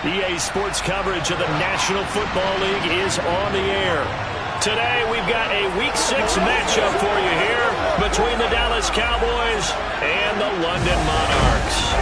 EA Sports coverage of the National Football League is on the air. Today, we've got a Week 6 matchup for you here between the Dallas Cowboys and the London Monarchs.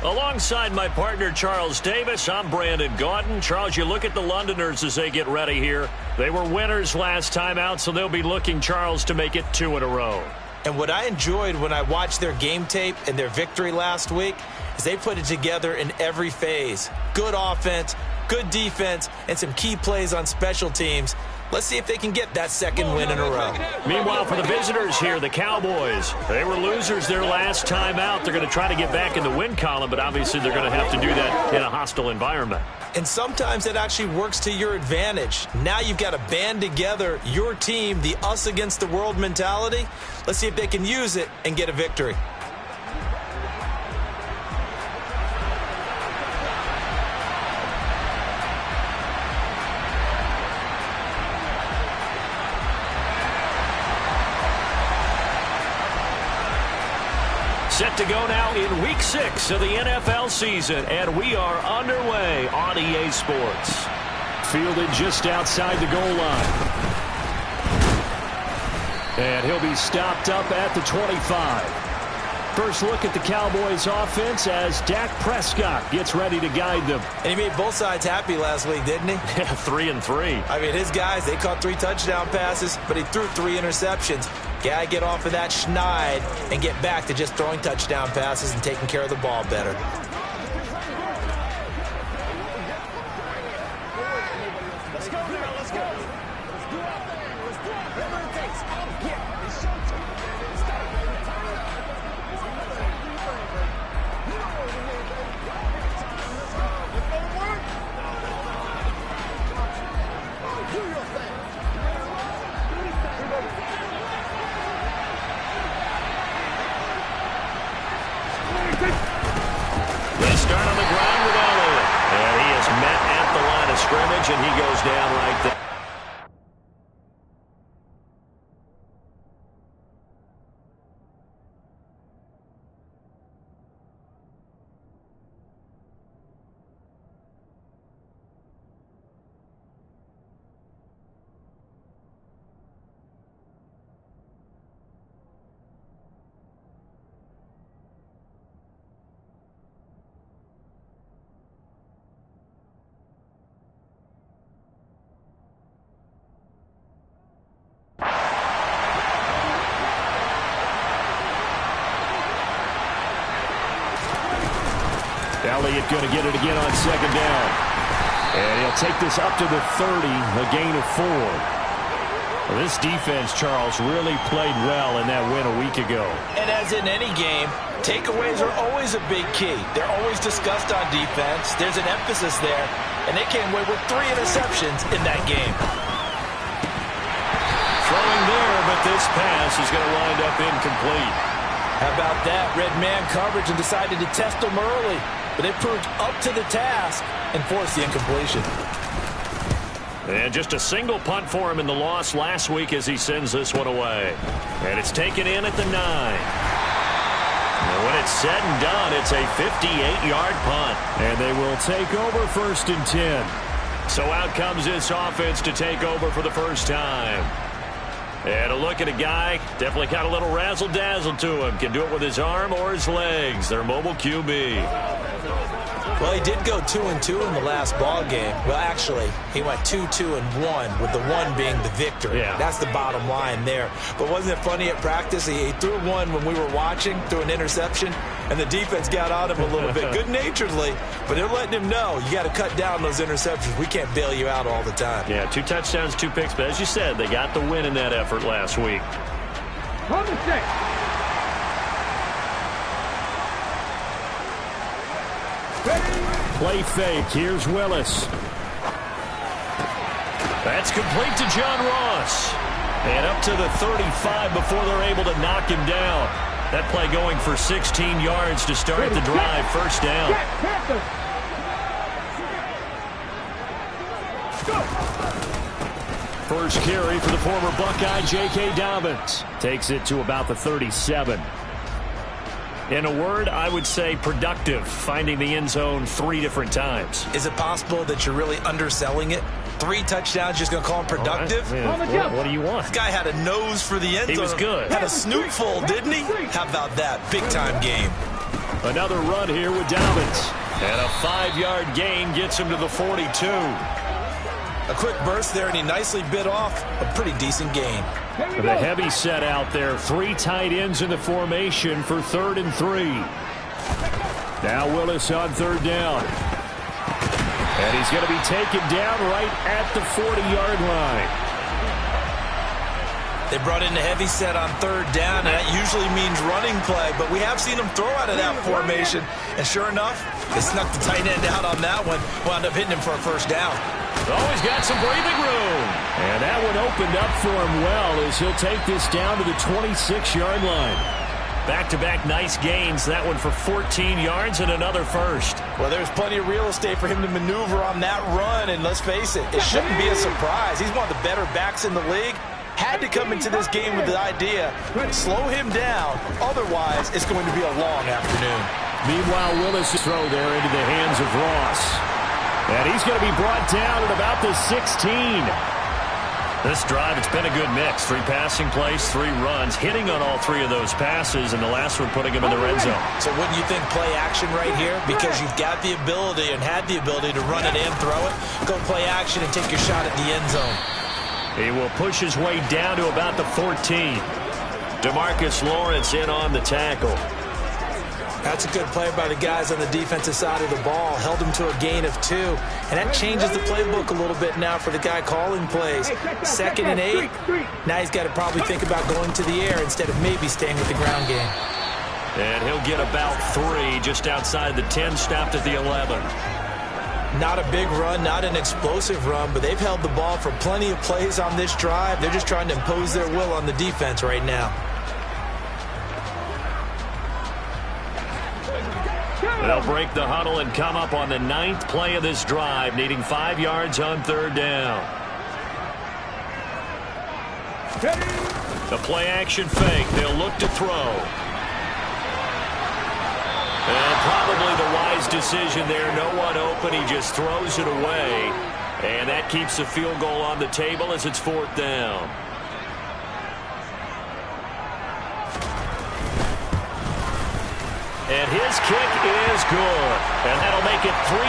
Alongside my partner, Charles Davis, I'm Brandon Gaudin. Charles, you look at the Londoners as they get ready here. They were winners last time out, so they'll be looking, Charles, to make it 2 in a row. And what I enjoyed when I watched their game tape and their victory last week is they put it together in every phase. Good offense, good defense, and some key plays on special teams. Let's see if they can get that second win in a row. Meanwhile, for the visitors here, the Cowboys, they were losers their last time out. They're going to try to get back in the win column, but obviously they're going to have to do that in a hostile environment. And sometimes it actually works to your advantage. Now you've got to band together your team, the us against the world mentality. Let's see if they can use it and get a victory. Set to go now in Week 6 of the NFL season, and we are underway on EA Sports. Fielded just outside the goal line. And he'll be stopped up at the 25. First look at the Cowboys offense as Dak Prescott gets ready to guide them. And he made both sides happy last week, didn't he? Yeah, 3 and 3. I mean, his guys, they caught 3 touchdown passes, but he threw 3 interceptions. Got to get off of that schneid and get back to just throwing touchdown passes and taking care of the ball better. Let's go now, let's go. Let's do our thing. Let's do it. Whatever it takes. I don't care. It's showtime. Let's go, baby. Turn it up. You know what it is, baby. Let's go. Let's go to work. Do your thing. They start on the ground with Elliott. And he is met at the line of scrimmage, and he goes down right there. Elliott going to get it again on second down. And he'll take this up to the 30, a gain of 4. Well, this defense, Charles, really played well in that win a week ago. And as in any game, takeaways are always a big key. They're always discussed on defense. There's an emphasis there. And they came away with 3 interceptions in that game. Throwing there, but this pass is going to wind up incomplete. How about that? Red man coverage and decided to test them early. But it proved up to the task and forced the incompletion. And just a single punt for him in the loss last week as he sends this one away. And it's taken in at the 9. And when it's said and done, it's a 58-yard punt. And they will take over 1st and 10. So out comes this offense to take over for the first time. And a look at a guy, definitely got a little razzle-dazzle to him. Can do it with his arm or his legs. Their mobile QB. Well, he did go 2-2 in the last ball game. Well, actually, he went 2-2-1, with the 1 being the victory. Yeah. That's the bottom line there. But wasn't it funny at practice? He threw one when we were watching, threw an interception, and the defense got on him a little bit, good-naturedly. But they're letting him know, you got to cut down those interceptions. We can't bail you out all the time. Yeah, 2 touchdowns, 2 picks. But as you said, they got the win in that effort last week. Hold the stick. Play fake. Here's Willis. That's complete to John Ross. And up to the 35 before they're able to knock him down. That play going for 16 yards to start the drive. First down. First carry for the former Buckeye, J.K. Dobbins. Takes it to about the 37. In a word, I would say productive, finding the end zone 3 different times. Is it possible that you're really underselling it? 3 touchdowns, just going to call him productive? Right, what do you want? This guy had a nose for the end zone. He was good. Had a snootful, didn't he? How about that? Big-time game. Another run here with Dobbins. And a 5-yard gain gets him to the 42. A quick burst there, and he nicely bit off a pretty decent gain. The heavy set out there. 3 tight ends in the formation for 3rd and 3. Now Willis on 3rd down. And he's going to be taken down right at the 40-yard line. They brought in a heavy set on 3rd down, and that usually means running play, but we have seen them throw out of that formation. And sure enough, they snuck the tight end out on that one, wound up hitting him for a 1st down. Oh, he's got some breathing room. And that one opened up for him well as he'll take this down to the 26-yard line. Back-to-back nice gains. That one for 14 yards and another 1st. Well, there's plenty of real estate for him to maneuver on that run, and let's face it, it shouldn't be a surprise. He's one of the better backs in the league. Had to come into this game with the idea, slow him down, otherwise it's going to be a long afternoon. Meanwhile, Willis' throw there into the hands of Ross. And he's going to be brought down at about the 16. This drive, it's been a good mix. 3 passing plays, 3 runs, hitting on all 3 of those passes, and the last one putting him in the red zone. So wouldn't you think play action right here? Because you've got the ability and had the ability to run it and throw it. Go play action and take your shot at the end zone. He will push his way down to about the 14. DeMarcus Lawrence in on the tackle. That's a good play by the guys on the defensive side of the ball. Held him to a gain of 2. And that changes the playbook a little bit now for the guy calling plays. 2nd and 8. Now he's got to probably think about going to the air instead of maybe staying with the ground game. And he'll get about 3 just outside the 10, stopped at the 11. Not a big run, not an explosive run, but they've held the ball for plenty of plays on this drive. They're just trying to impose their will on the defense right now. They'll break the huddle and come up on the 9th play of this drive, needing 5 yards on 3rd down. The play-action fake. They'll look to throw. And probably the wise decision there. No one open. He just throws it away. And that keeps the field goal on the table as it's 4th down. And his kick is good. And that'll make it 3-0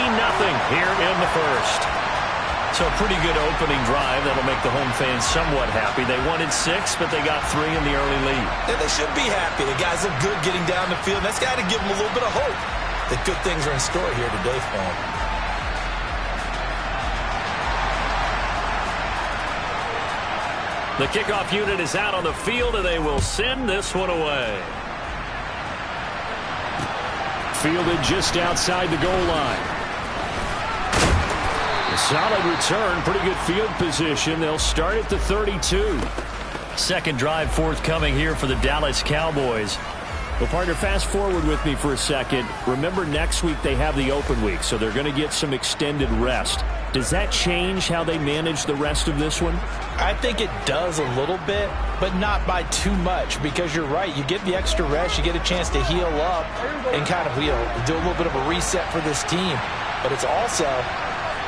here in the 1st. So a pretty good opening drive. That'll make the home fans somewhat happy. They wanted 6, but they got 3 in the early lead. And they should be happy. The guys look good getting down the field. That's got to give them a little bit of hope that good things are in store here today for them. The kickoff unit is out on the field, and they will send this one away. Fielded just outside the goal line. A solid return, pretty good field position. They'll start at the 32. Second drive forthcoming here for the Dallas Cowboys. Well, partner, fast forward with me for a second. Remember, next week they have the open week, so they're going to get some extended rest. Does that change how they manage the rest of this one? I think it does a little bit, but not by too much, because you're right. You get the extra rest, you get a chance to heal up and kind of, do a little bit of a reset for this team. But it's also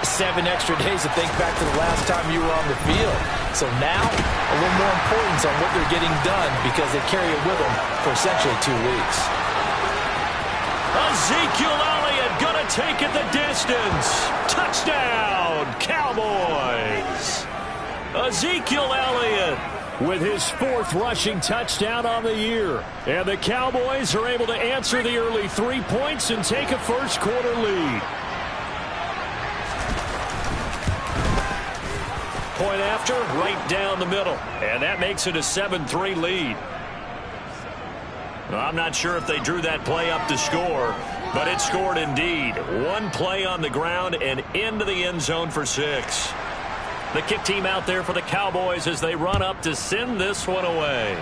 7 extra days to think back to the last time you were on the field. So now, a little more importance on what they're getting done because they carry it with them for essentially 2 weeks. Ezekiel Elliott gonna take it the distance. Touchdown, Cowboys. Ezekiel Elliott with his 4th rushing touchdown on the year. And the Cowboys are able to answer the early 3 points and take a first-quarter lead. Point after, right down the middle. And that makes it a 7-3 lead. I'm not sure if they drew that play up to score, but it scored indeed. 1 play on the ground and into the end zone for 6. The kick team out there for the Cowboys as they run up to send this one away.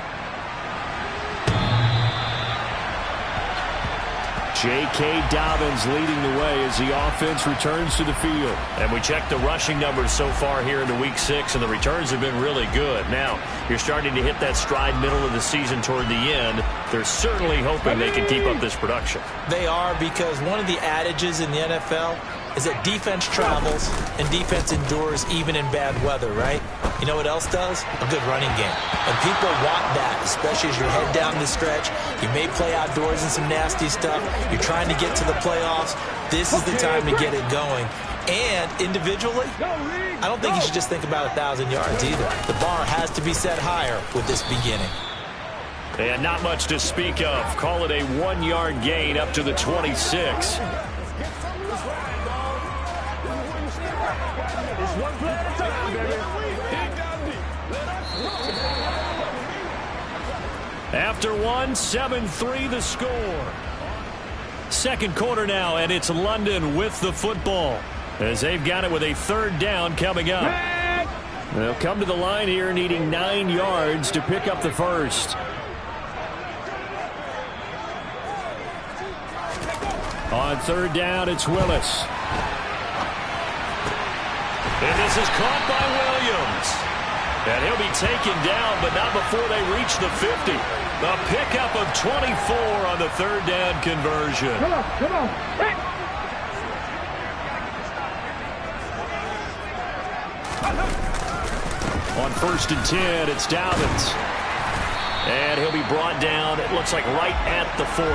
J.K. Dobbins leading the way as the offense returns to the field. And we checked the rushing numbers so far here into Week 6, and the returns have been really good. Now, you're starting to hit that stride middle of the season toward the end. They're certainly hoping they can keep up this production. They are, because one of the adages in the NFL is that defense travels and defense endures even in bad weather, right? You know what else does? A good running game. And people want that, especially as you head down the stretch. You may play outdoors in some nasty stuff. You're trying to get to the playoffs. This is the time to get it going. And individually, I don't think you should just think about 1,000 yards either. The bar has to be set higher with this beginning. And not much to speak of. Call it a 1-yard gain up to the 26. After 7-3 the score. Second quarter now, and it's London with the football as they've got it with a third down coming up. They'll come to the line here needing 9 yards to pick up the first. On third down, it's Willis. And this is caught by Williams. And he'll be taken down, but not before they reach the 50. A pickup of 24 on the third down conversion. Come on. Hey. On first and 10, it's Dobbins. And he'll be brought down, it looks like right at the 40.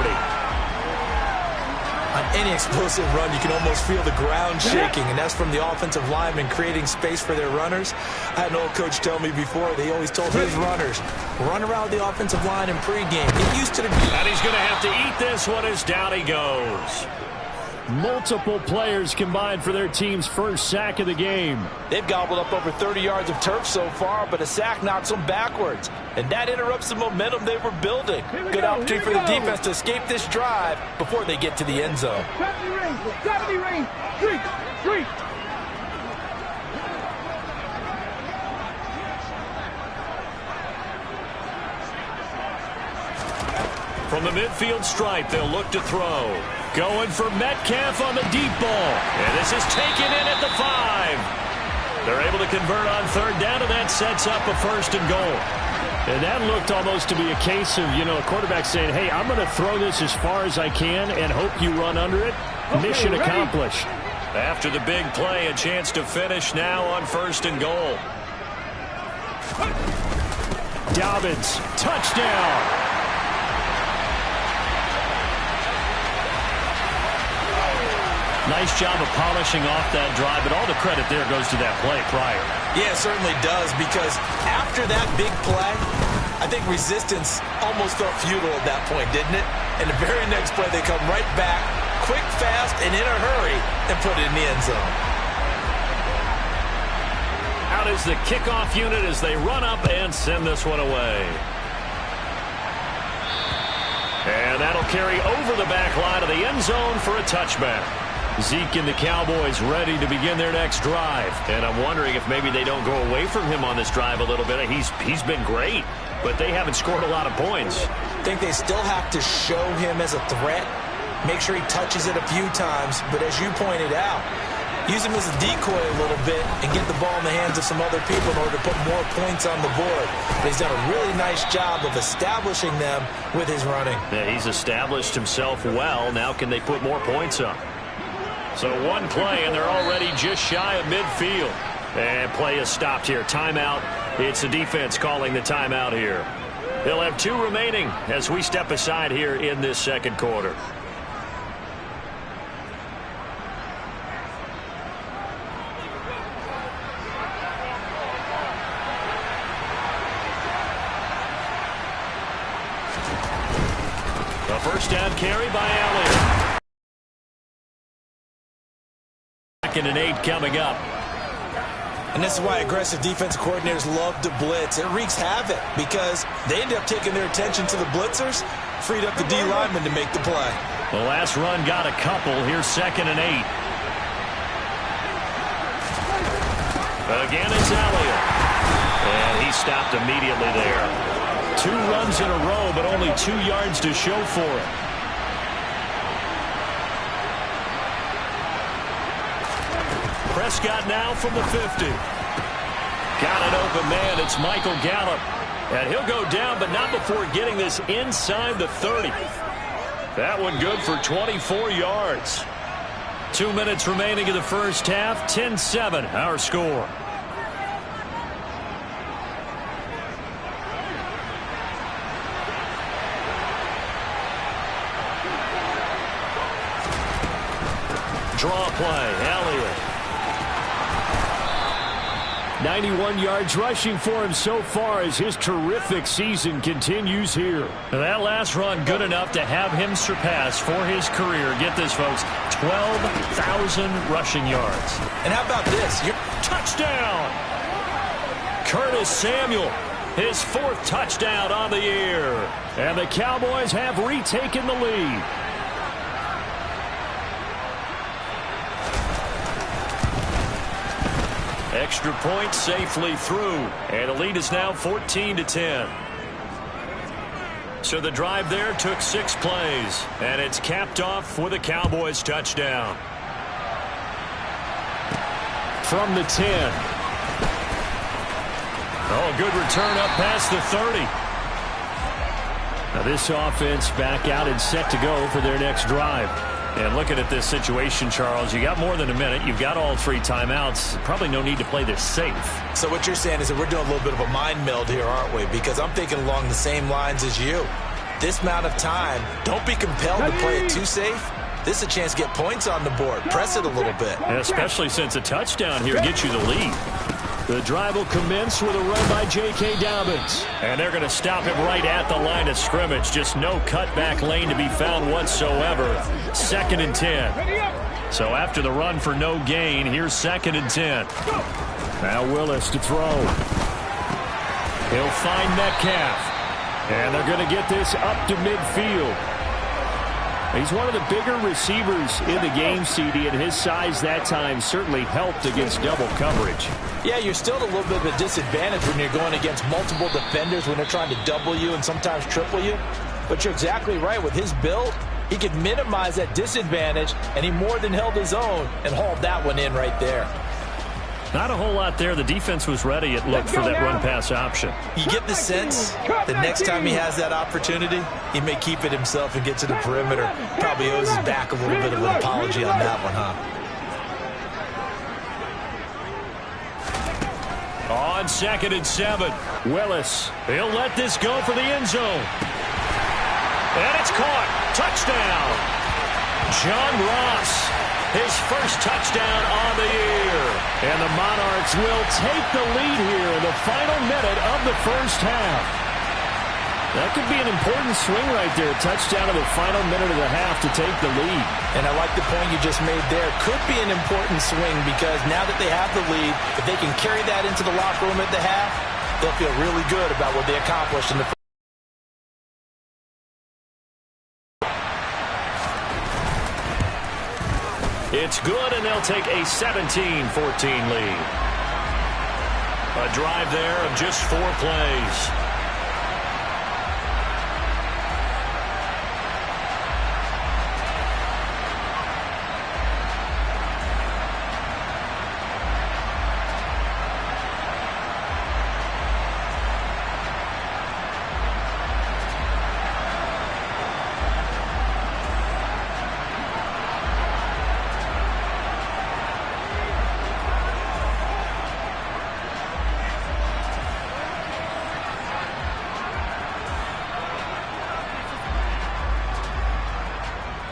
On any explosive run, you can almost feel the ground shaking, and that's from the offensive linemen creating space for their runners. I had an old coach tell me before, they always told his runners, run around the offensive line in pregame. Get used to the... And he's going to have to eat this one as down he goes. Multiple players combined for their team's first sack of the game. They've gobbled up over 30 yards of turf so far, but a sack knocks them backwards. And that interrupts the momentum they were building. Good opportunity for the defense to escape this drive before they get to the end zone. 70 range. Street. From the midfield stripe, they'll look to throw. Going for Metcalf on the deep ball. And this is taken in at the 5. They're able to convert on third down, and that sets up a first and goal. And that looked almost to be a case of, a quarterback saying, hey, I'm going to throw this as far as I can and hope you run under it. Mission accomplished. After the big play, a chance to finish now on first and goal. Dobbins, touchdown. Nice job of polishing off that drive, but all the credit there goes to that play prior. Yeah, it certainly does, because after that big play, I think resistance almost felt futile at that point, didn't it? And the very next play, they come right back, quick, fast, and in a hurry, and put it in the end zone. Out is the kickoff unit as they run up and send this one away. And that'll carry over the back line of the end zone for a touchback. Zeke and the Cowboys ready to begin their next drive. And I'm wondering if maybe they don't go away from him on this drive a little bit. He's been great, but they haven't scored a lot of points. I think they still have to show him as a threat. Make sure he touches it a few times. But as you pointed out, use him as a decoy a little bit and get the ball in the hands of some other people in order to put more points on the board. But he's done a really nice job of establishing them with his running. Yeah, he's established himself well. Now can they put more points up? So one play, and they're already just shy of midfield. And play is stopped here. Timeout. It's the defense calling the timeout here. They'll have 2 remaining as we step aside here in this second quarter. A first down carry by Elliott. Second and 8 coming up. And this is why aggressive defensive coordinators love to blitz. It wreaks havoc because they end up taking their attention to the blitzers, freed up the D lineman to make the play. The last run got a couple. Here's second and 8. Again, it's Elliott. And he stopped immediately there. 2 runs in a row, but only 2 yards to show for it. Prescott now from the 50. Got an open man. It's Michael Gallup. And he'll go down, but not before getting this inside the 30. That one good for 24 yards. 2 minutes remaining in the first half. 10-7, our score. Draw play, Elliott. 91 yards rushing for him so far as his terrific season continues here. Now that last run good enough to have him surpass for his career, get this folks, 12,000 rushing yards. And how about this? Touchdown! Curtis Samuel, his 4th touchdown on the year. And the Cowboys have retaken the lead. Extra point safely through, and the lead is now 14-10. So the drive there took 6 plays, and it's capped off with a Cowboys touchdown. From the 10. Oh, good return up past the 30. Now this offense back out and set to go for their next drive. And looking at this situation, Charles, you got more than a minute. You've got all 3 timeouts. Probably no need to play this safe. So what you're saying is that we're doing a little bit of a mind meld here, aren't we? Because I'm thinking along the same lines as you. This amount of time, don't be compelled to play it too safe. This is a chance to get points on the board. Press it a little bit. And especially since a touchdown here gets you the lead. The drive will commence with a run by J.K. Dobbins. And they're going to stop him right at the line of scrimmage. Just no cutback lane to be found whatsoever. 2nd and 10. So after the run for no gain, here's 2nd and 10. Now Willis to throw. He'll find Metcalf. And they're going to get this up to midfield. He's one of the bigger receivers in the game, CD, and his size that time certainly helped against double coverage. Yeah, you're still at a little bit of a disadvantage when you're going against multiple defenders when they're trying to double you and sometimes triple you. But you're exactly right. With his build, he could minimize that disadvantage, and he more than held his own and hauled that one in right there. Not a whole lot there. The defense was ready, it looked, for that run-pass option. You get the sense that next time he has that opportunity, he may keep it himself and get to the perimeter. Probably owes his back a little bit of an apology on that one, huh? On 2nd and 7, Willis. He'll let this go for the end zone. And it's caught. Touchdown. John Ross. His first touchdown on the year. And the Monarchs will take the lead here in the final minute of the first half. That could be an important swing right there. Touchdown in the final minute of the half to take the lead. And I like the point you just made there. Could be an important swing because now that they have the lead, if they can carry that into the locker room at the half, they'll feel really good about what they accomplished in the first. It's good, and they'll take a 17-14 lead. A drive there of just 4 plays.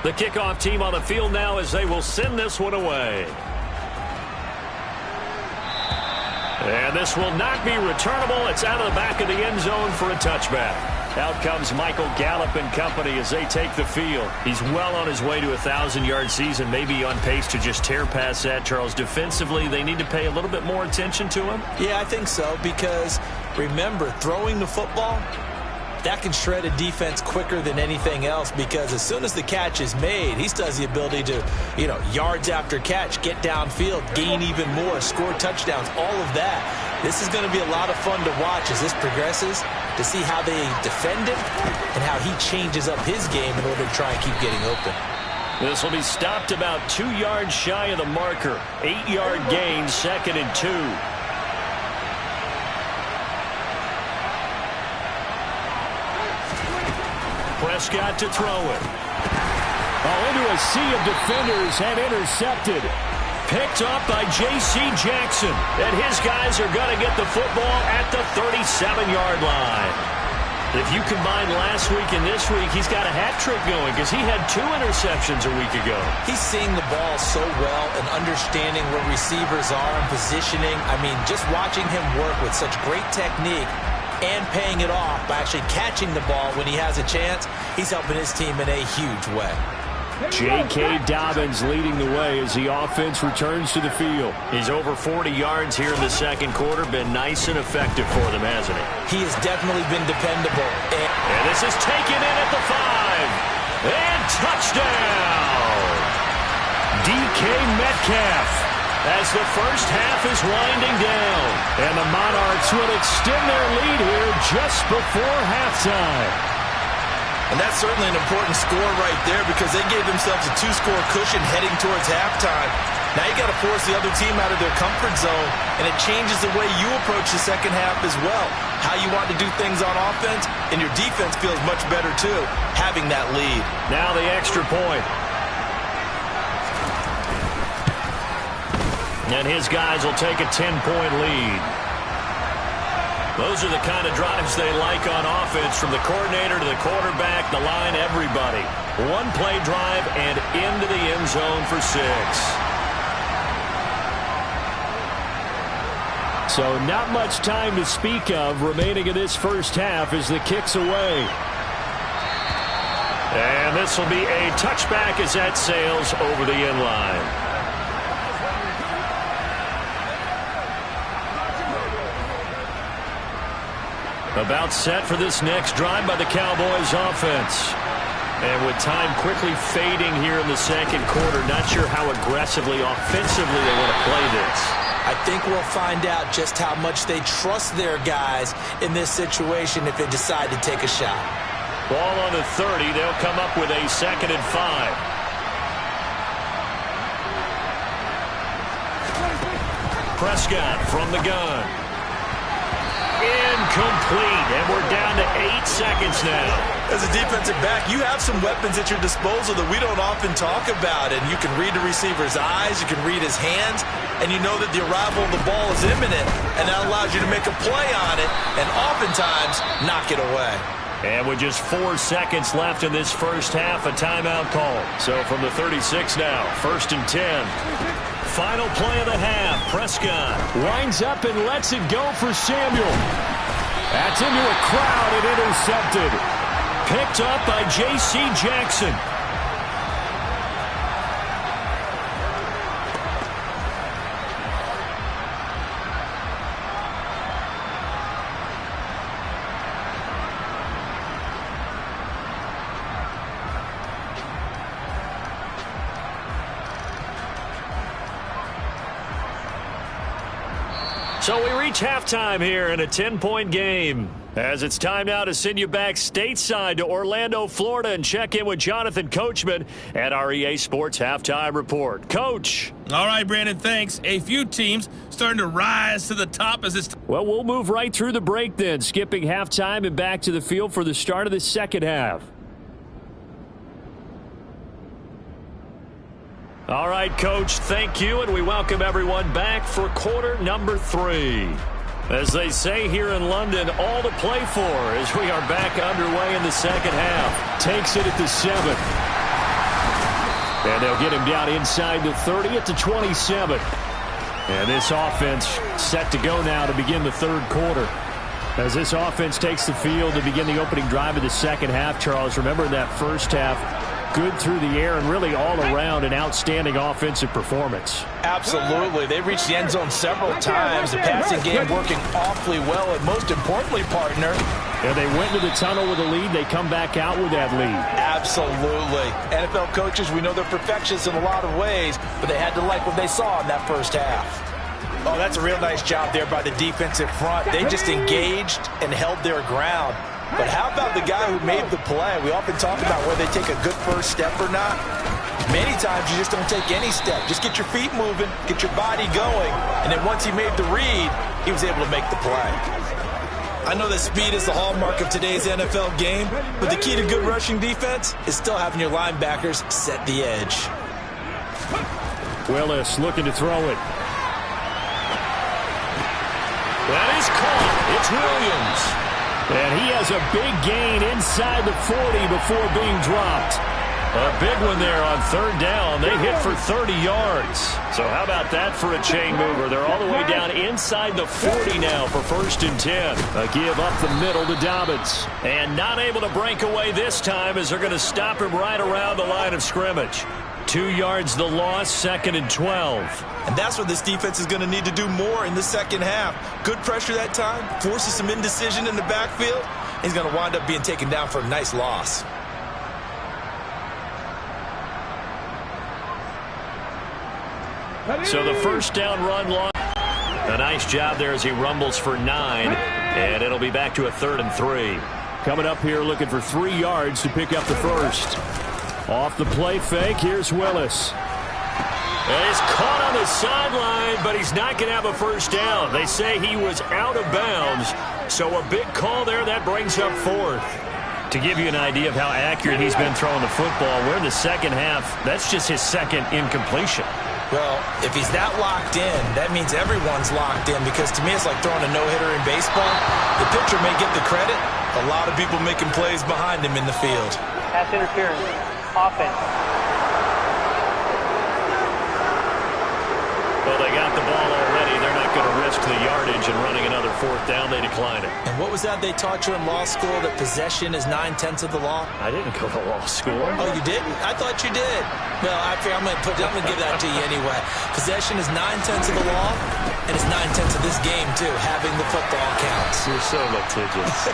The kickoff team on the field now as they will send this one away. And this will not be returnable. It's out of the back of the end zone for a touchback. Out comes Michael Gallup and company as they take the field. He's well on his way to a 1,000-yard season, maybe on pace to just tear past that, Charles. Defensively, they need to pay a little bit more attention to him? Yeah, I think so, because remember, throwing the football, that can shred a defense quicker than anything else because as soon as the catch is made, he still has the ability to, yards after catch, get downfield, gain even more, score touchdowns, all of that. This is going to be a lot of fun to watch as this progresses to see how they defend him and how he changes up his game in order to try and keep getting open. This will be stopped about 2 yards shy of the marker. 8-yard gain, 2nd and 2. Prescott to throw it. Oh, into a sea of defenders and intercepted. Picked up by J.C. Jackson. And his guys are going to get the football at the 37-yard line. If you combine last week and this week, he's got a hat trick going because he had 2 interceptions a week ago. He's seeing the ball so well and understanding where receivers are and positioning. I mean, just watching him work with such great technique and paying it off by actually catching the ball when he has a chance, he's helping his team in a huge way. J.K. Dobbins leading the way as the offense returns to the field. He's over 40 yards here in the second quarter. Been nice and effective for them, hasn't he? He has definitely been dependable. And this is taken in at the 5. And touchdown! DK Metcalf as the first half is winding down. And the Monarchs will extend their lead here just before halftime. And that's certainly an important score right there because they gave themselves a 2-score cushion heading towards halftime. Now you got to force the other team out of their comfort zone, and it changes the way you approach the second half as well. How you want to do things on offense, and your defense feels much better too, having that lead. Now the extra point. And his guys will take a 10-point lead. Those are the kind of drives they like on offense, from the coordinator to the quarterback, the line, everybody. 1-play drive and into the end zone for 6. So not much time to speak of remaining in this first half as the kick's away. And this will be a touchback as that sails over the end line. About set for this next drive by the Cowboys offense. And with time quickly fading here in the second quarter, not sure how aggressively, offensively they want to play this. I think we'll find out just how much they trust their guys in this situation if they decide to take a shot. Ball on the 30. They'll come up with a 2nd and 5. Prescott from the gun. Incomplete, and we're down to 8 seconds now. As a defensive back, you have some weapons at your disposal that we don't often talk about, and you can read the receiver's eyes, you can read his hands, and you know that the arrival of the ball is imminent, and that allows you to make a play on it, and oftentimes knock it away. And with just 4 seconds left in this first half, a timeout call. So from the 36 now, 1st and 10. Final play of the half. Prescott winds up and lets it go for Samuel. That's into a crowd and intercepted. Picked up by J.C. Jackson. So we reach halftime here in a 10-point game. As it's time now to send you back stateside to Orlando, Florida, and check in with Jonathan Coachman at our EA Sports Halftime Report. Coach. All right, Brandon, thanks. A few teams starting to rise to the top as this. Well, we'll move right through the break then, skipping halftime and back to the field for the start of the second half. All right, Coach, thank you, and we welcome everyone back for quarter number 3. As they say here in London, all to play for as we are back underway in the second half. Takes it at the 7. And they'll get him down inside the 30 at the 27. And this offense set to go now to begin the third quarter. As this offense takes the field to begin the opening drive of the second half, Charles, remember in that first half, good through the air and really all around an outstanding offensive performance. Absolutely. They reached the end zone several times. The passing game working awfully well, and most importantly, partner. Yeah, they went to the tunnel with a lead. They come back out with that lead. Absolutely. NFL coaches, we know they're perfectionists in a lot of ways, but they had to like what they saw in that first half. Oh, that's a real nice job there by the defensive front. They just engaged and held their ground. But how about the guy who made the play? We often talk about whether they take a good first step or not. Many times you just don't take any step. Just get your feet moving, get your body going, and then once he made the read, he was able to make the play. I know that speed is the hallmark of today's NFL game, but the key to good rushing defense is still having your linebackers set the edge. Willis looking to throw it. That is caught. It's Williams. And he has a big gain inside the 40 before being dropped. A big one there on third down. They hit for 30 yards. So how about that for a chain mover? They're all the way down inside the 40 now for 1st and 10. A give up the middle to Dobbins. And not able to break away this time as they're going to stop him right around the line of scrimmage. 2 yards the loss, 2nd and 12. And that's what this defense is going to need to do more in the second half. Good pressure that time, forces some indecision in the backfield. He's going to wind up being taken down for a nice loss. So the first down run loss. A nice job there as he rumbles for 9. And it'll be back to a 3rd and 3. Coming up here looking for 3 yards to pick up the first. Off the play fake, here's Willis. And he's caught on the sideline, but he's not going to have a first down. They say he was out of bounds, so a big call there. That brings up 4th. To give you an idea of how accurate he's been throwing the football, we're in the second half. That's just his second incompletion. Well, if he's that locked in, that means everyone's locked in, because to me it's like throwing a no-hitter in baseball. The pitcher may get the credit. A lot of people making plays behind him in the field. Pass interference. Offense. Well, they got the ball already. They're not going to risk the yardage and running another 4th down. They decline it. And what was that they taught you in law school, that possession is 9/10 of the law? I didn't go to law school. Oh, you didn't? I thought you did. Well, I'm going to give that to you anyway. Possession is 9/10 of the law, and it's 9/10 of this game, too. Having the football counts. You're so litigious.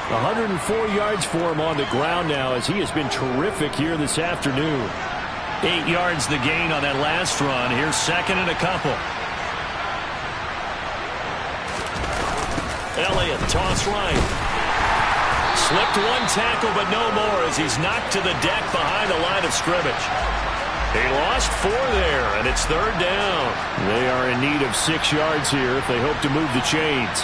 104 yards for him on the ground now, as he has been terrific here this afternoon. 8 yards the gain on that last run. Here's 2nd and a couple. Elliott, toss right. Slipped one tackle, but no more, as he's knocked to the deck behind the line of scrimmage. He lost 4 there, and it's 3rd down. They are in need of 6 yards here if they hope to move the chains.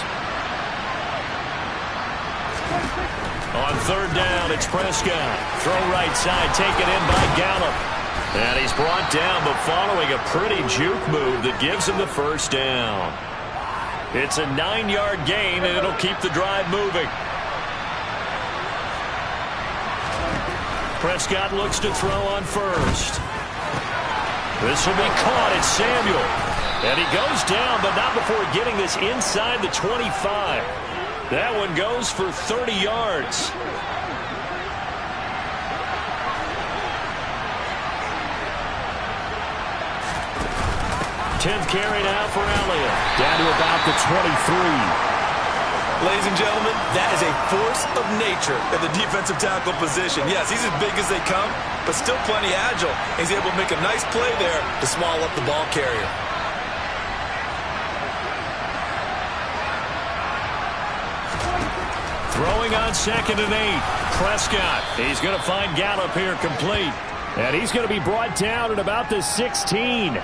On 3rd down, it's Prescott. Throw right side, taken in by Gallup. And he's brought down, but following a pretty juke move that gives him the first down. It's a 9-yard gain, and it'll keep the drive moving. Prescott looks to throw on first. This will be caught. It's Samuel. And he goes down, but not before getting this inside the 25. That one goes for 30 yards. 10th carry now for Elliott. Down to about the 23. Ladies and gentlemen, that is a force of nature at the defensive tackle position. Yes, he's as big as they come, but still plenty agile. He's able to make a nice play there to swallow up the ball carrier. Throwing on 2nd and 8. Prescott. He's going to find Gallup here complete. And he's going to be brought down at about the 16.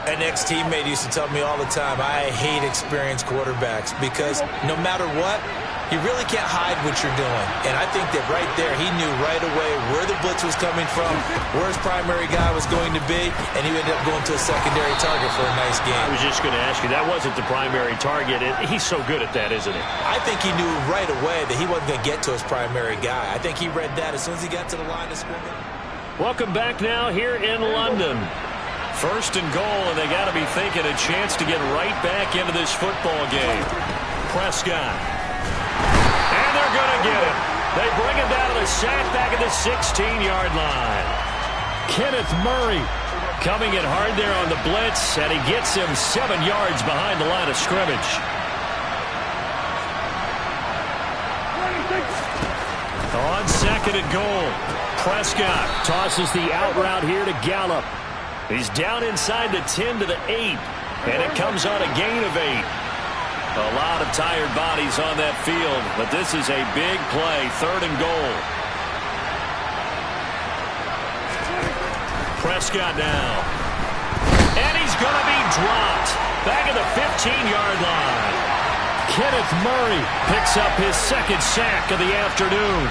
An ex-teammate used to tell me all the time, I hate experienced quarterbacks, because no matter what, you really can't hide what you're doing. And I think that right there, he knew right away where the blitz was coming from, where his primary guy was going to be, and he ended up going to a secondary target for a nice game. I was just going to ask you, that wasn't the primary target. He's so good at that, isn't he? I think he knew right away that he wasn't going to get to his primary guy. I think he read that as soon as he got to the line of scrimmage. Welcome back now here in London. 1st and goal, and they got to be thinking a chance to get right back into this football game. Prescott. And they're going to get him. They bring him down to the sack back at the 16-yard line. Kenneth Murray coming in hard there on the blitz, and he gets him 7 yards behind the line of scrimmage. On 2nd and goal, Prescott tosses the out route here to Gallup. He's down inside the 10 to the 8, and it comes on a gain of 8. A lot of tired bodies on that field, but this is a big play, 3rd and goal. Prescott now. And he's going to be dropped. Back at the 15-yard line. Kenneth Murray picks up his second sack of the afternoon.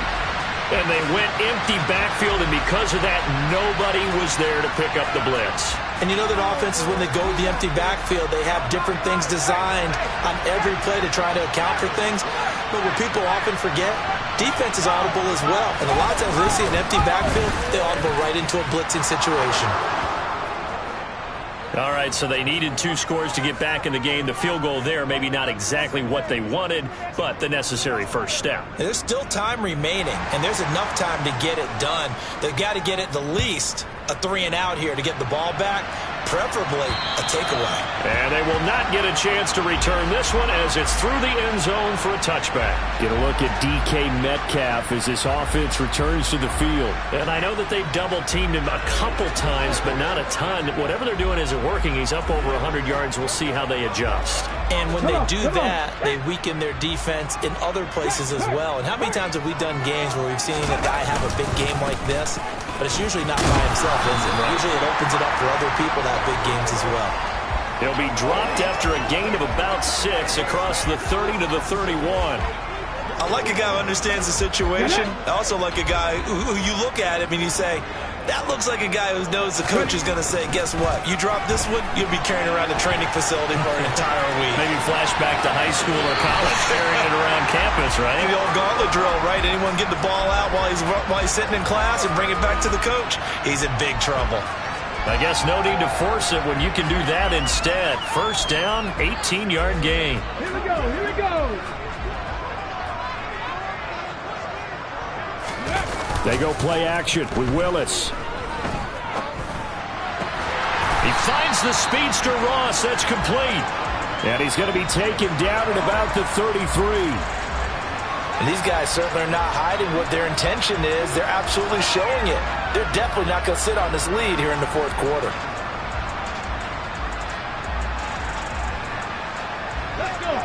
And they went empty backfield, and because of that, nobody was there to pick up the blitz. And you know that offenses, when they go with the empty backfield, they have different things designed on every play to try to account for things. But what people often forget, defense is audible as well. And a lot of times when they see an empty backfield, they audible right into a blitzing situation. All right, so they needed 2 scores to get back in the game. The field goal there, maybe not exactly what they wanted, but the necessary first step. And there's still time remaining, and there's enough time to get it done. They've got to get at the least a 3-and-out here to get the ball back, preferably a takeaway. And they will not get a chance to return this one as it's through the end zone for a touchback. Get a look at DK Metcalf as this offense returns to the field. And I know that they've double-teamed him a couple times, but not a ton. Whatever they're doing isn't working. He's up over 100 yards. We'll see how they adjust. And when they do that, they weaken their defense in other places as well. And how many times have we done games where we've seen a guy have a big game like this, but it's usually not by himself, is it? Usually it opens it up for other people to have big games as well. He'll be dropped after a gain of about 6 across the 30 to the 31. I like a guy who understands the situation. I also like a guy who you look at him and you say, that looks like a guy who knows the coach is going to say, guess what? You drop this one, you'll be carrying around the training facility for an entire week. Maybe flashback to high school or college, carrying it around campus, right? The old gauntlet drill, right? Anyone get the ball out while he's sitting in class and bring it back to the coach? He's in big trouble. I guess no need to force it when you can do that instead. First down, 18-yard gain. Here we go, here we go. They go play action with Willis. He finds the speedster Ross. That's complete. And he's going to be taken down at about the 33. And these guys certainly are not hiding what their intention is. They're absolutely showing it. They're definitely not going to sit on this lead here in the fourth quarter.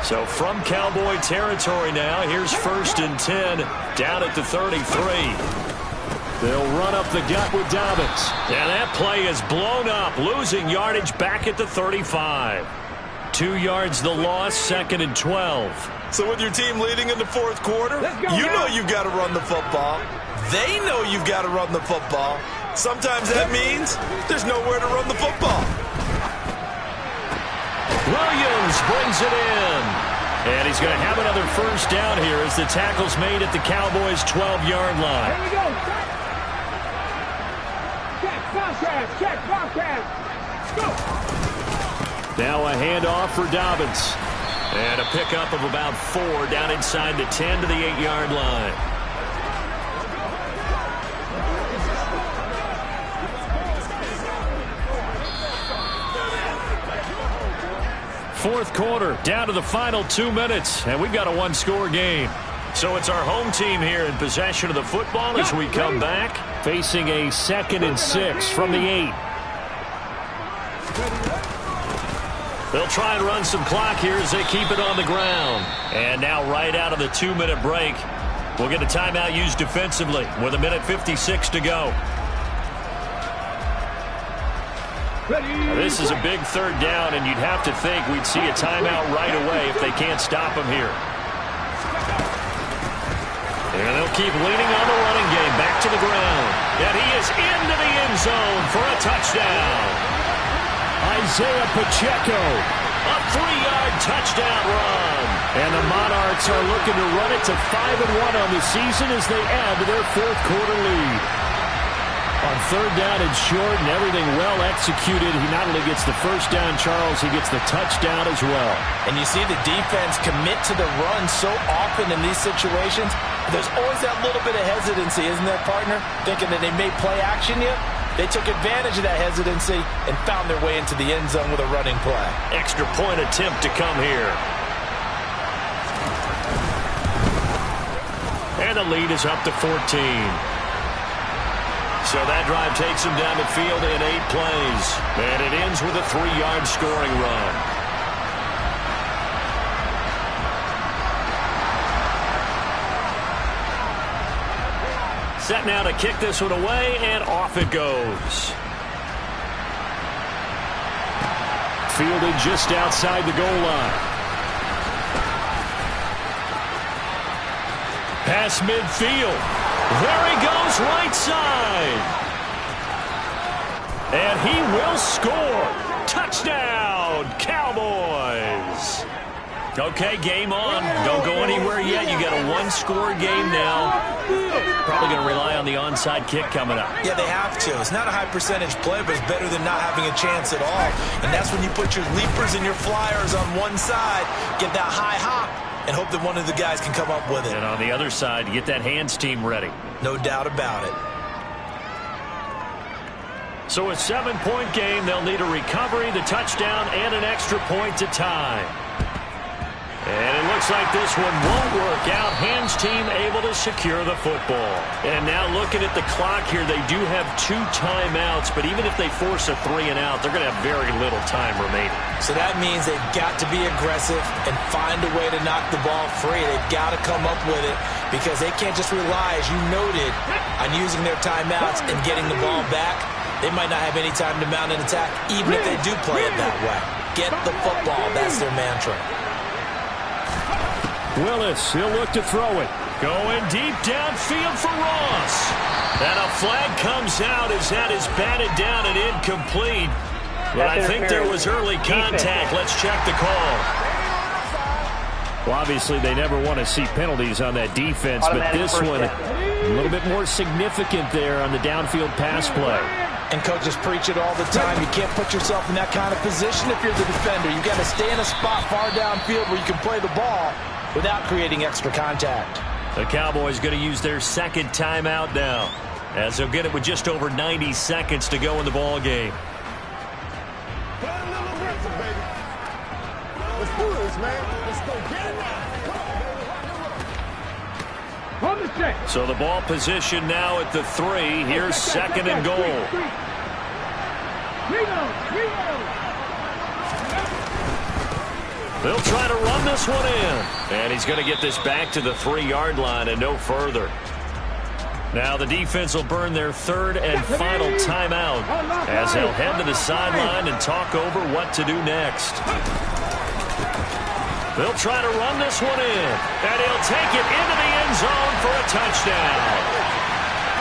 So from Cowboy territory now, here's 1st and 10 down at the 33. They'll run up the gut with Dobbins. And that play is blown up, losing yardage back at the 35. 2 yards the loss, 2nd and 12. So with your team leading in the fourth quarter, you know you've got to run the football. They know you've got to run the football. Sometimes that means there's nowhere to run the football. Williams brings it in. And he's going to have another first down here as the tackle's made at the Cowboys' 12-yard line. Here we go. Check, Bobcat. Check, Bobcat. Go. Now a handoff for Dobbins. And a pickup of about 4 down inside the 10 to the 8-yard line. Fourth quarter, down to the final 2 minutes, and we've got a 1-score game. So it's our home team here in possession of the football as we come back, facing a 2nd and 6 from the 8. They'll try and run some clock here as they keep it on the ground. And now right out of the 2-minute break, we'll get a timeout used defensively with 1:56 to go. Now, this is a big 3rd down, and you'd have to think we'd see a timeout right away if they can't stop him here. And they'll keep leaning on the running game back to the ground. And he is into the end zone for a touchdown. Isaiah Pacheco, a 3-yard touchdown run. And the Monarchs are looking to run it to 5-1 on the season as they add to their fourth quarter lead. On 3rd down and short and everything well executed, he not only gets the first down, Charles, he gets the touchdown as well. And you see the defense commit to the run so often in these situations. There's always that little bit of hesitancy, isn't there, partner? Thinking that they may play action you. They took advantage of that hesitancy and found their way into the end zone with a running play. Extra point attempt to come here. And the lead is up to 14. So that drive takes him down the field in 8 plays. And it ends with a 3-yard scoring run. Set now to kick this one away, and off it goes. Fielded just outside the goal line. Pass midfield. There he goes, right side. And he will score. Touchdown, Cowboys. Okay, game on. Don't go anywhere yet. You got a one-score game now. Probably going to rely on the onside kick coming up. Yeah, they have to. It's not a high-percentage play, but it's better than not having a chance at all. And that's when you put your leapers and your flyers on one side, get that high hop, and hope that one of the guys can come up with it. And on the other side, get that hands team ready. No doubt about it. So a 7-point game. They'll need a recovery, the touchdown, and an extra point to tie. And it looks like this one won't work out. Hands team able to secure the football. And now looking at the clock here, they do have 2 timeouts, but even if they force a 3 and out, they're going to have very little time remaining. So that means they've got to be aggressive and find a way to knock the ball free. They've got to come up with it because they can't just rely, as you noted, on using their timeouts and getting the ball back. They might not have any time to mount an attack, even if they do play it that way. Get the football. That's their mantra. Willis, he'll look to throw it. Going deep downfield for Ross. And a flag comes out as that is batted down and incomplete. But I think there was early contact. Let's check the call. Well, obviously, they never want to see penalties on that defense, but this one a little bit more significant there on the downfield pass play. And coaches preach it all the time. You can't put yourself in that kind of position if you're the defender. You've got to stay in a spot far downfield where you can play the ball without creating extra contact. The Cowboys going to use their second timeout now, as they'll get it with just over 90 seconds to go in the ball game. Play a little aggressive, baby. Let's do this, man. Let's go get it now. So the ball position now at the 3. Here's second and goal. They'll try to run this one in. And he's going to get this back to the 3-yard line and no further. Now the defense will burn their third and final timeout as they'll head to the sideline and talk over what to do next. They'll try to run this one in. And he'll take it into the end zone for a touchdown.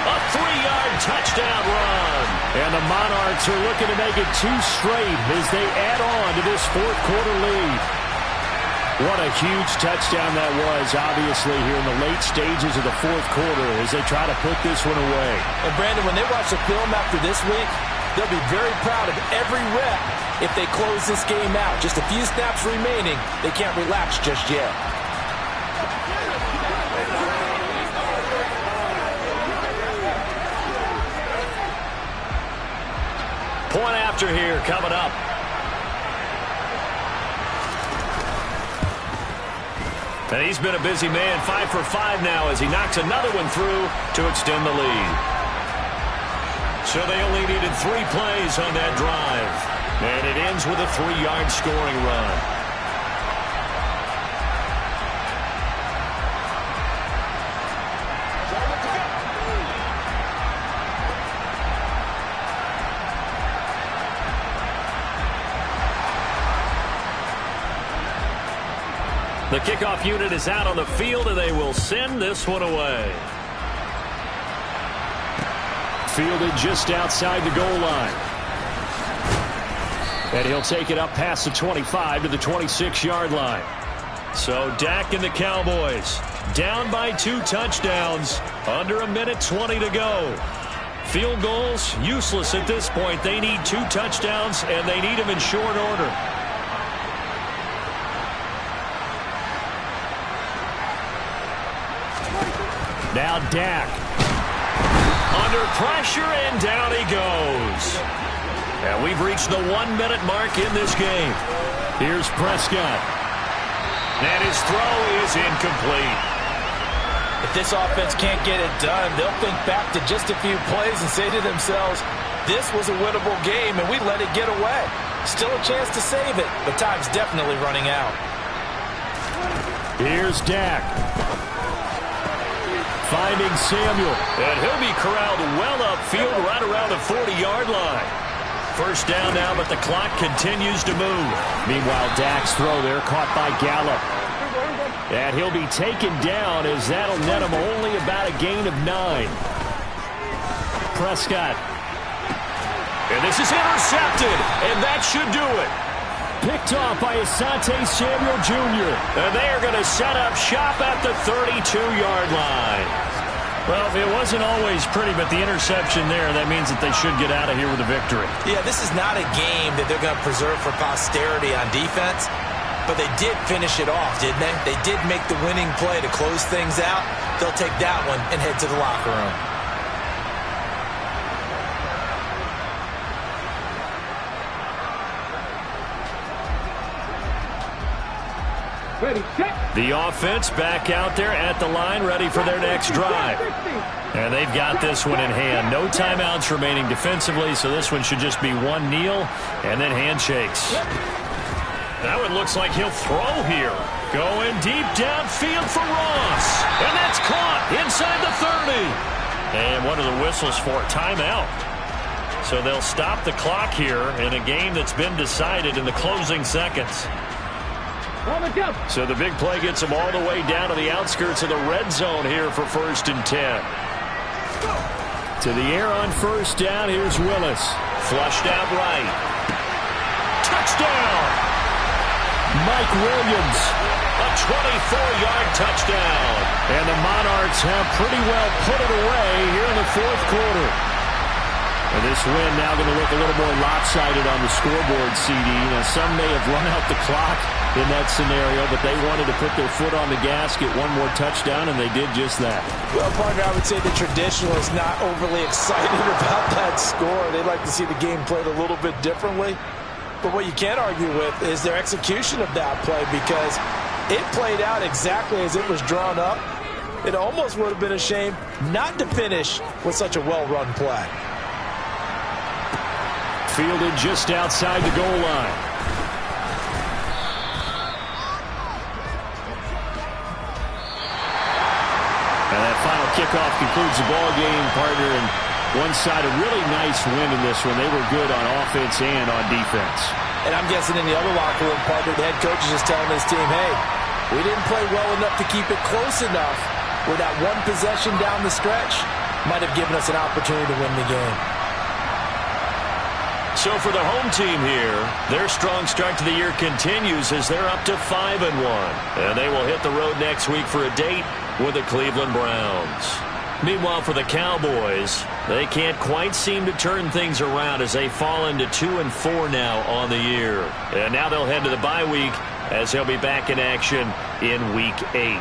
A 3-yard touchdown run. And the Monarchs are looking to make it 2 straight as they add on to this fourth-quarter lead. What a huge touchdown that was, obviously, here in the late stages of the fourth quarter as they try to put this one away. And, Brandon, when they watch the film after this week, they'll be very proud of every rep if they close this game out. Just a few snaps remaining. They can't relax just yet. Point after here coming up. And he's been a busy man, 5 for 5 now as he knocks another one through to extend the lead. So they only needed 3 plays on that drive. And it ends with a 3-yard scoring run. The kickoff unit is out on the field, and they will send this one away. Fielded just outside the goal line. And he'll take it up past the 25 to the 26-yard line. So Dak and the Cowboys down by 2 touchdowns. Under 1:20 to go. Field goals useless at this point. They need 2 touchdowns, and they need them in short order. Now Dak. Under pressure, and down he goes. And we've reached the 1-minute mark in this game. Here's Prescott. And his throw is incomplete. If this offense can't get it done, they'll think back to just a few plays and say to themselves, this was a winnable game, and we let it get away. Still a chance to save it, but time's definitely running out. Here's Dak. Finding Samuel. And he'll be corralled well upfield right around the 40-yard line. First down now, but the clock continues to move. Meanwhile, Dak's throw there caught by Gallup. And he'll be taken down as that'll net him only about a gain of 9. Prescott. And this is intercepted, and that should do it. Picked off by Asante Samuel Jr. And they are going to set up shop at the 32-yard line. Well, it wasn't always pretty, but the interception there, that means that they should get out of here with a victory. Yeah, this is not a game that they're going to preserve for posterity on defense, but they did finish it off, didn't they? They did make the winning play to close things out. They'll take that one and head to the locker room. The offense back out there at the line, ready for their next drive. And they've got this one in hand. No timeouts remaining defensively, so this one should just be one kneel and then handshakes. That one looks like he'll throw here. Going deep downfield for Ross. And that's caught inside the 30. And what are the whistles for? Timeout. So they'll stop the clock here in a game that's been decided in the closing seconds. So the big play gets them all the way down to the outskirts of the red zone here for 1st and 10. To the air on first down, here's Willis. Flushed out right. Touchdown! Mike Williams. A 24-yard touchdown. And the Monarchs have pretty well put it away here in the 4th quarter. And this win now going to look a little more lopsided on the scoreboard, CD. Now, some may have run out the clock in that scenario, but they wanted to put their foot on the gas, get one more touchdown, and they did just that. Well, partner, I would say the traditionalists not overly excited about that score. They'd like to see the game played a little bit differently. But what you can't argue with is their execution of that play, because it played out exactly as it was drawn up. It almost would have been a shame not to finish with such a well-run play. Fielded just outside the goal line. And that final kickoff concludes the ball game, partner. And one side, a really nice win in this one. They were good on offense and on defense. And I'm guessing in the other locker room, partner, the head coach is just telling his team, hey, we didn't play well enough to keep it close enough where that one possession down the stretch might have given us an opportunity to win the game. So for the home team here, their strong start to the year continues as they're up to 5-1. And they will hit the road next week for a date with the Cleveland Browns. Meanwhile, for the Cowboys, they can't quite seem to turn things around as they fall into 2-4 now on the year. And now they'll head to the bye week as they'll be back in action in Week 8.